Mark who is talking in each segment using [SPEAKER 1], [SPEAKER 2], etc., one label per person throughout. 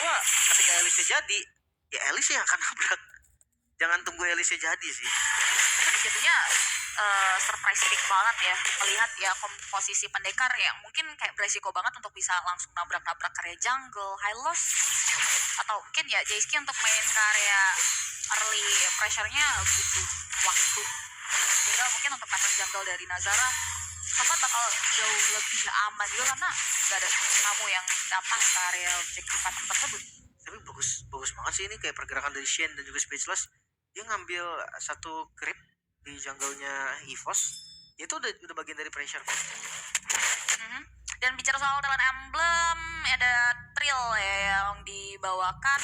[SPEAKER 1] gua ketika Elise jadi, ya Elise yang akan nabrak. Jangan tunggu Elise jadi sih.
[SPEAKER 2] Tapi jatuhnya surprise pick banget ya melihat ya komposisi pendekar yang mungkin kayak beresiko banget untuk bisa langsung nabrak-nabrak karya jungle, high loss, atau mungkin ya Jayski untuk main karya early pressure-nya butuh waktu, sehingga mungkin untuk pattern jungle dari Nazara Sofar bakal jauh lebih aman juga karena gak ada tamu yang datang ke area objektif pattern tersebut.
[SPEAKER 1] Tapi bagus banget sih ini kayak pergerakan dari Shen dan juga Speechless. Dia ngambil satu creep di jungle-nya EVOS. Itu udah bagian dari pressure.
[SPEAKER 2] Dan bicara soal talent emblem, ada Trill ya yang dibawakan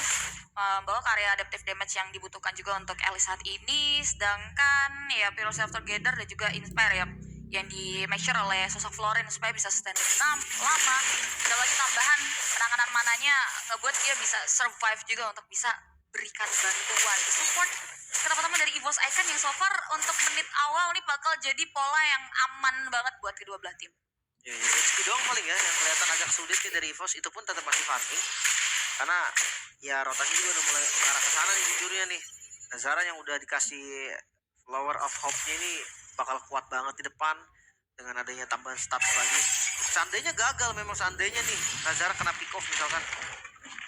[SPEAKER 2] membawa karya adaptive damage yang dibutuhkan juga untuk Elise saat ini, sedangkan ya Pyro Self Together dan juga Inspire ya yang di make sure oleh sosok Florin supaya bisa sustain lama. Dan lagi tambahan penanganan mananya ngebuat dia bisa survive juga untuk bisa berikan bantuan support terutama dari EVOS Icon yang so far untuk menit awal nih bakal jadi pola yang aman banget buat kedua belah tim.
[SPEAKER 1] Ya, HP doang paling ya yang kelihatan agak sulit nih dari EVOS, itu pun tetap masih farming. Karena ya rotasi juga udah mulai mengarah ke sana nih jujurnya nih. Nazara yang udah dikasih Flower of Hope-nya ini bakal kuat banget di depan dengan adanya tambahan status lagi. Seandainya gagal memang seandainya nih Nazara kena pick off misalkan,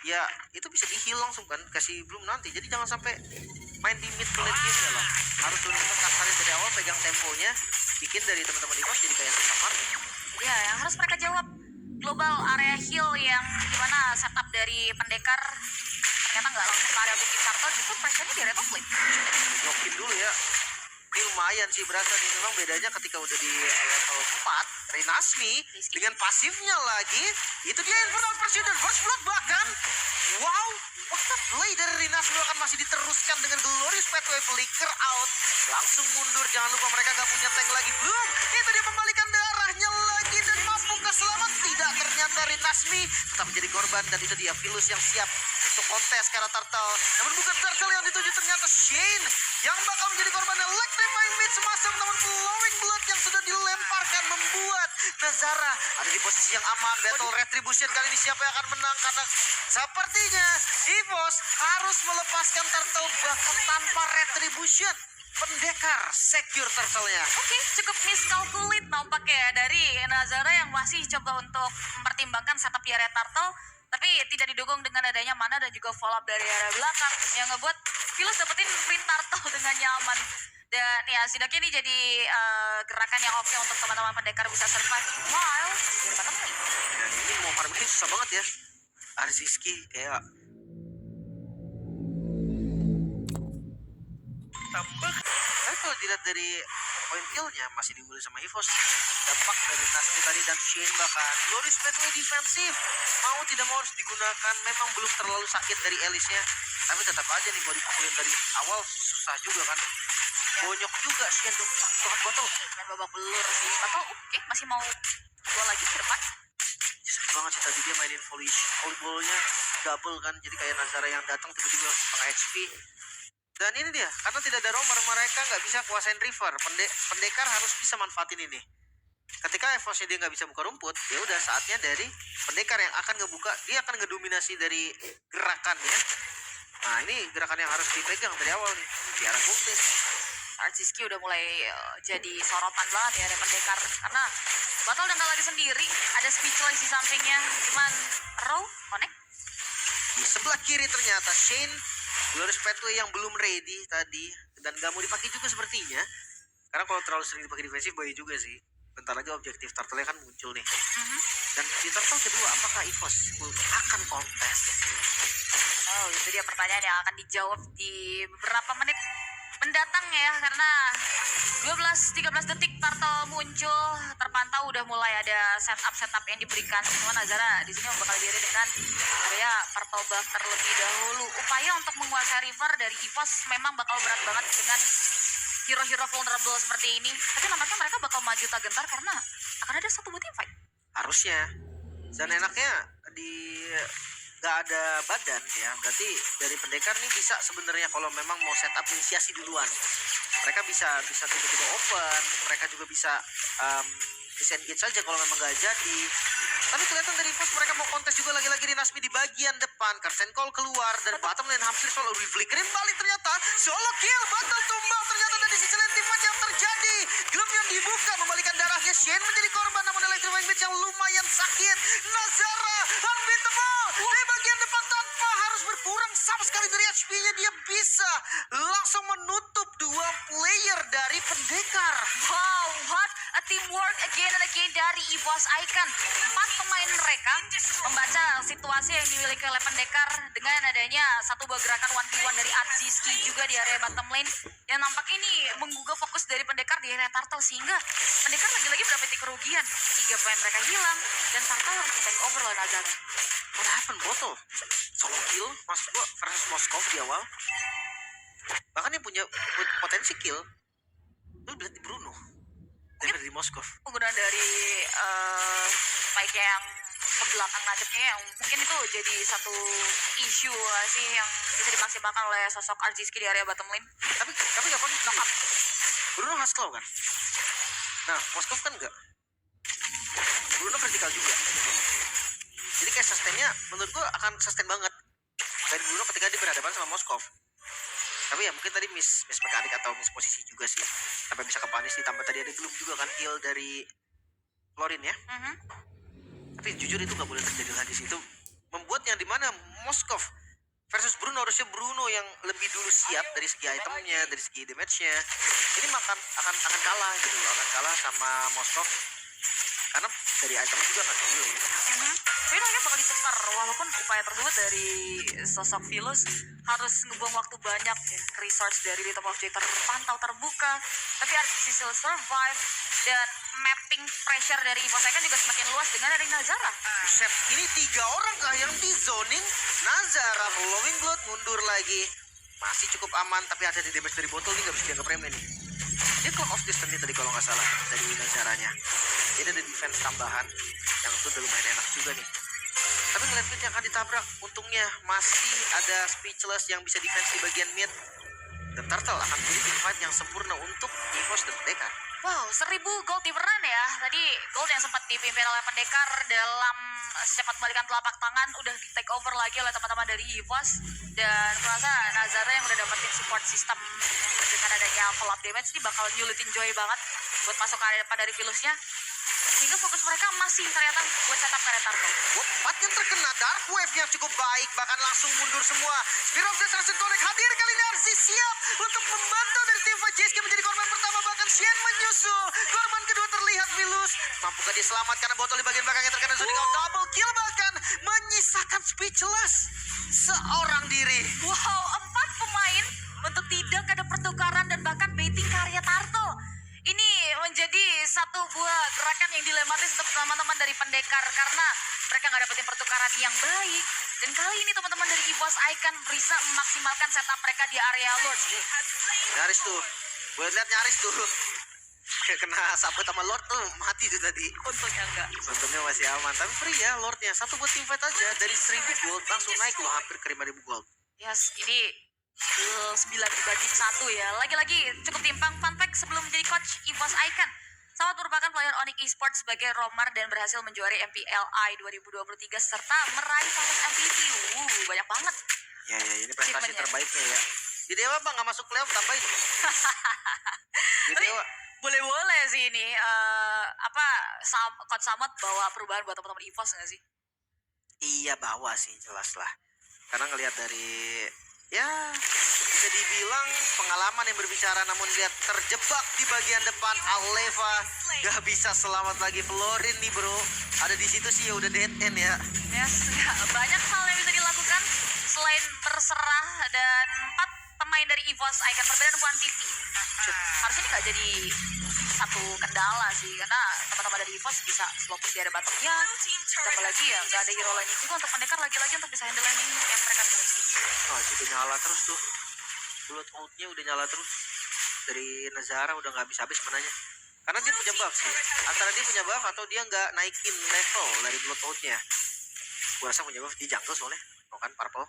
[SPEAKER 1] ya itu bisa di-heal langsung kan, kasih belum nanti. Jadi jangan sampai main di mid to late game ya lah. Harus benar-benar kasarin dari awal, pegang temponya, bikin dari teman-teman EVOS jadi kayak susah farming.
[SPEAKER 2] Ya, yang harus mereka jawab global area heal yang dimana setup dari pendekar ternyata nggak langsung ke area bukit turtle, justru pressure-nya di red of lane.
[SPEAKER 1] Nyokin dulu ya. Ini lumayan sih berasa nih, memang bedanya ketika udah di level 4 Rinasmi dengan pasifnya lagi, itu dia Infernal Pursuit dan First Blood bahkan. Wow, what the play dari Rinasmi akan masih diteruskan dengan Glorious Pathway Flicker out. Langsung mundur, jangan lupa mereka nggak punya tank lagi. Belum, itu dia membalikan darahnya lagi dan mampu selamat. Tidak, ternyata Rinasmi tetap menjadi korban dan itu dia Vilus yang siap untuk kontes karena Turtle. Namun bukan Turtle yang dituju, ternyata Shane yang bakal menjadi korban. Electrifying Blitz masuk, namun Flowing Blood yang sudah dilemparkan membuat Nazara ada di posisi yang aman. Battle Retribution kali ini siapa yang akan menang, karena sepertinya EVOS harus melepaskan Turtle bahkan tanpa Retribution. Pendekar secure turtle-nya.
[SPEAKER 2] Oke, cukup miscalculate nampaknya ya dari Nazara yang masih coba untuk mempertimbangkan setup di area turtle, tapi tidak didukung dengan adanya mana dan juga follow up dari area belakang yang ngebuat Vilus dapetin free turtle dengan nyaman. Dan ya setidaknya ini jadi gerakan yang oke untuk teman-teman pendekar bisa survive while di bottom lane.
[SPEAKER 1] Dan ini mau farming susah banget ya. Arziski kayak tambah. Tapi kalau dilihat dari point kill-nya masih diungguli sama EVOS. Dampak dari Nasri tadi dan Shane bahkan Glorious Pathway defensif mau tidak mau harus digunakan. Memang belum terlalu sakit dari Elise-nya, tapi tetap aja nih kalau dipukulin dari awal susah juga kan. Bonyok juga Shane tuh banget botol.
[SPEAKER 2] Dan babak belur sih. Atau oke masih mau dua lagi ke depan.
[SPEAKER 1] Seru banget sih tadi dia mainin volleyball-nya double kan. Jadi kayak Nazara yang datang tiba-tiba setengah HP. Dan ini dia, karena tidak ada roamer, mereka nggak bisa kuasain river. Pendekar harus bisa manfaatin ini. Ketika EVOS-nya dia nggak bisa buka rumput, ya udah saatnya dari pendekar yang akan ngebuka, dia akan ngedominasi dari gerakannya. Nah ini gerakan yang harus dipegang dari awal nih, di arah ulti.
[SPEAKER 2] Arziski udah mulai jadi sorotan banget ya dari pendekar karena Batal udah nggak lagi sendiri, ada Speechless di sampingnya, cuman Row connect.
[SPEAKER 1] Di sebelah kiri ternyata Shane Glorious Pathway yang belum ready tadi dan gak mau dipakai juga sepertinya, karena kalau terlalu sering dipakai defensif bahaya juga sih. Bentar lagi objektif turtle kan muncul nih. Dan di turtle kedua apakah EVOS akan kontes?
[SPEAKER 2] Oh itu dia pertanyaan yang akan dijawab di beberapa menit mendatang ya, karena 12-13 detik turtle muncul, terpantau udah mulai ada setup yang diberikan. Cuma Nazara di sini bakal diri dengan area purple buff terlebih dahulu. Upaya untuk menguasai river dari EVOS memang bakal berat banget dengan hero-hero vulnerable seperti ini. Tapi nampaknya mereka bakal maju tak gentar karena akan ada satu team fight.
[SPEAKER 1] Harusnya. Dan enaknya di gak ada badan ya, berarti dari pendekar nih bisa sebenarnya kalau memang mau setup inisiasi duluan, mereka bisa tiba-tiba open, mereka juga bisa disengage saja kalau memang gak jadi. Tapi kelihatan dari pos mereka mau kontes juga lagi-lagi di Nasmi di bagian depan. Curtain Call keluar dan bottom lane hampir solo flickerin balik ternyata. Solo kill, battle tumbang ternyata dari sisi lane tim fight yang terjadi. Gloom yang dibuka membalikan darahnya. Shen menjadi korban namun Electrifying Blade yang lumayan sakit. Nazara unbeatable di bagian depan tanpa harus berkurang sama sekali dari HP-nya. Dia bisa langsung menutup dua player dari pendekar.
[SPEAKER 2] Wow, what a teamwork again and again dari EVOS Icon. 4 pemain mereka membaca situasi yang dimiliki oleh pendekar dengan adanya satu buah gerakan 1v1 dari Aziski juga di area bottom lane yang nampak ini menggugah fokus dari pendekar di area turtle sehingga pendekar lagi-lagi mendapat kerugian. 3 pemain mereka hilang dan turtle harus di take over oleh Nazar.
[SPEAKER 1] What happened, botol? Solo kill, maksud gua versus Moskov di awal. Bahkan yang punya potensi kill, lu berarti Bruno. Dari Moskov.
[SPEAKER 2] Penggunaan dari spike yang ke belakang nancapnya yang mungkin itu jadi satu isu sih yang bisa dimaksimalkan oleh sosok Arziski di area bottom lane.
[SPEAKER 1] Tapi kapan knock up? Bruno hustle kan? Nah, Moskov kan enggak. Bruno vertikal juga. Jadi kayak sustainnya menurut gua akan sustain banget dari Bruno ketika dia berhadapan sama Moskov. Tapi ya mungkin tadi miss mekanik atau miss posisi juga sih. Sampai bisa kepanis ditambah tadi ada Gloom juga kan heal dari Florin ya. Tapi jujur itu gak boleh terjadi lagi sih. Itu membuat yang dimana Moskov versus Bruno, harusnya Bruno yang lebih dulu siap dari segi itemnya, dari segi damage-nya. Ini akan kalah gitu loh, akan kalah sama Moskov. Karena dari itemnya juga nggak dulu gitu.
[SPEAKER 2] Tapi mereka bakal ditukar walaupun upaya tersebut dari sosok Vilus harus ngebuang waktu banyak ya. Resource dari Rhythm of Joy terpantau terbuka, tapi Arziski still survive dan mapping pressure dari EVOS Icon juga semakin luas dengan dari Nazara.
[SPEAKER 1] Buset, ini 3 orang kah yang di zoning? Nazara Flowing Blood mundur lagi. Masih cukup aman, tapi ada di damage dari botol ini gak bisa dianggap remeh nih. Dia clock off distance tadi kalau nggak salah dari Nazaranya. Jadi ada defense tambahan yang itu udah lumayan enak juga nih. Tapi ngeliat mid yang akan ditabrak, untungnya masih ada Speechless yang bisa defense di bagian mid. Dan Turtle akan menjadi team fight yang sempurna untuk EVOS dan Pendekar.
[SPEAKER 2] Wow, 1000 gold different ya. Tadi gold yang sempat dipimpin oleh pendekar dalam cepat balikan telapak tangan udah di take over lagi oleh teman-teman dari EVOS. Dan kurasa Nazara yang udah dapetin support system dengan adanya follow up damage ini bakal nyulitin Joy banget buat masuk ke area depan dari Vilusnya. Sehingga fokus mereka masih ternyata buat setup ke area Turtle.
[SPEAKER 1] Empat yang terkena Dark Wave yang cukup baik, bahkan langsung mundur semua. Spear of Destruction Connect hadir kali ini, Arzi siap untuk membantu dari tim fight. JSK menjadi korban pertama, bahkan Shen menyusul. Korban kedua terlihat Vilus. Mampukah dia selamat karena botol di bagian belakangnya terkena zoning out, double kill bahkan menyisakan Speechless seorang diri.
[SPEAKER 2] Wow, 4 pemain untuk tidak ada pertukaran dan bahkan baiting karya Turtle. Ini menjadi satu buah gerakan yang dilematis untuk teman-teman dari pendekar karena mereka nggak dapetin pertukaran yang baik. Dan kali ini teman-teman dari EVOS Icon bisa memaksimalkan setup mereka di area Lord.
[SPEAKER 1] Nyaris tuh, gue lihat nyaris tuh. Kena sabut sama Lord tuh mati tuh tadi.
[SPEAKER 2] Untungnya enggak.
[SPEAKER 1] Untungnya masih aman, tapi free ya Lordnya. Satu buat team fight aja dari 1000 gold langsung naik loh hampir ke 5000 gold.
[SPEAKER 2] Yes, ini 9 dibanding 1 ya. Lagi-lagi cukup timpang. Fun fact, sebelum menjadi coach EVOS Icon, Samad merupakan player Onyx Esports sebagai roamer dan berhasil menjuari MPLI 2023 serta meraih status MVP. Banyak banget.
[SPEAKER 1] Ya ini prestasi terbaiknya ya. Di Dewa bang nggak masuk playoff tambahin. Di Dewa.
[SPEAKER 2] Boleh-boleh sih ini. Coach Samad bawa perubahan buat teman-teman EVOS nggak sih?
[SPEAKER 1] Iya bawa sih jelas lah. Karena ngelihat dari ya bisa dibilang pengalaman yang berbicara, namun lihat terjebak di bagian depan Aleva gak bisa selamat lagi. Florin nih bro ada di situ sih ya udah dead end ya.
[SPEAKER 2] Yes, banyak hal yang bisa dilakukan selain berserah dan 4 pemain dari EVOS Icon perbedaan 150. Harusnya ini gak jadi satu kendala sih karena teman-teman dari EVOS bisa slow push di area bottomnya. Ditambah lagi ya gak ada hero lainnya juga untuk pendekar lagi-lagi untuk bisa handle landing yang mereka miliki.
[SPEAKER 1] Oh itu nyala terus tuh, blood outnya udah nyala terus dari Nazara, udah nggak habis-habis menanya. Karena dia punya buff sih, antara dia punya buff atau dia nggak naikin level dari blood outnya. Gue rasa punya buff di jungle soalnya, kan purple.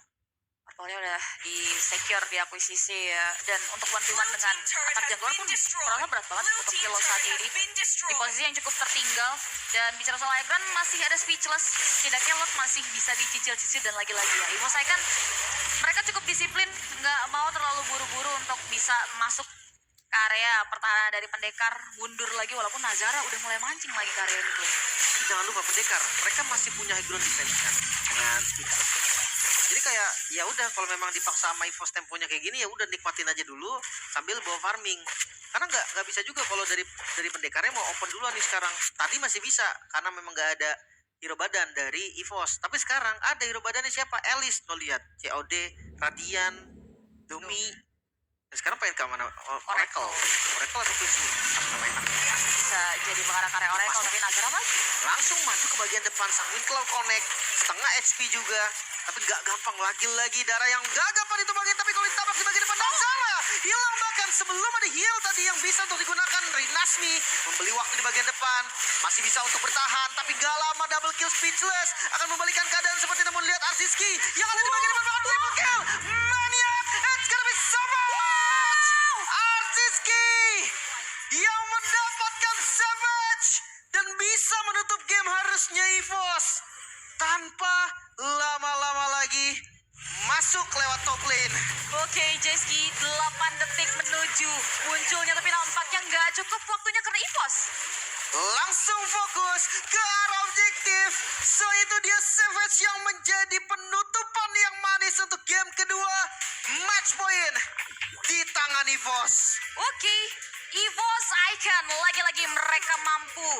[SPEAKER 2] Purple-nya udah di secure, di akuisisi ya. Dan untuk one-to-one dengan attack jungler pun merasa berat banget untuk Kilo saat ini. Di posisi yang cukup tertinggal. Dan bicara soal Egran masih ada speechless. Setidaknya Lot masih bisa dicicil-cicil dan lagi-lagi ya. Ivo saya kan mereka cukup disiplin, nggak mau terlalu buru-buru untuk bisa masuk ke area pertahanan dari pendekar, mundur lagi walaupun Nazara udah mulai mancing lagi ke area itu.
[SPEAKER 1] Jangan lupa pendekar, mereka masih punya high ground defense kan dengan speedless. Jadi kayak ya udah kalau memang dipaksa sama EVOS temponya kayak gini ya udah nikmatin aja dulu sambil bawa farming. Karena nggak bisa juga kalau dari pendekarnya mau open dulu nih sekarang. Tadi masih bisa karena memang nggak ada hero badan dari EVOS. Tapi sekarang ada hero badannya siapa? Elis. Lo lihat COD, Radian, Dumi. Dan sekarang pengen ke mana? Oracle. Oracle atau Queen? Sama enak.
[SPEAKER 2] Bisa jadi mengarah ke area Oracle tapi Nazara maju.
[SPEAKER 1] Langsung maju ke bagian depan sang Winclaw connect, setengah HP juga, tapi nggak gampang lagi darah yang nggak gampang itu bagian, tapi kalau ditabrak di bagian depan Nazara hilang bahkan sebelum ada heal tadi yang bisa untuk digunakan. Rinasmi membeli waktu di bagian depan, masih bisa untuk bertahan, tapi nggak lama double kill speechless akan membalikan keadaan seperti namun lihat Arziski yang ada di bagian depan bakal triple kill. Maniac, it's gonna be so much. Arziski yang mendapatkan savage dan bisa menutup game harusnya EVOS tanpa lama-lama lagi masuk lewat top lane.
[SPEAKER 2] Oke, Jeski 8 detik menuju munculnya tapi nampaknya nggak cukup waktunya karena EVOS.
[SPEAKER 1] Langsung fokus ke arah objektif. So itu dia savage yang menjadi penutupan yang manis untuk game kedua. Match point di tangan EVOS.
[SPEAKER 2] Oke, EVOS Icon lagi-lagi mereka mampu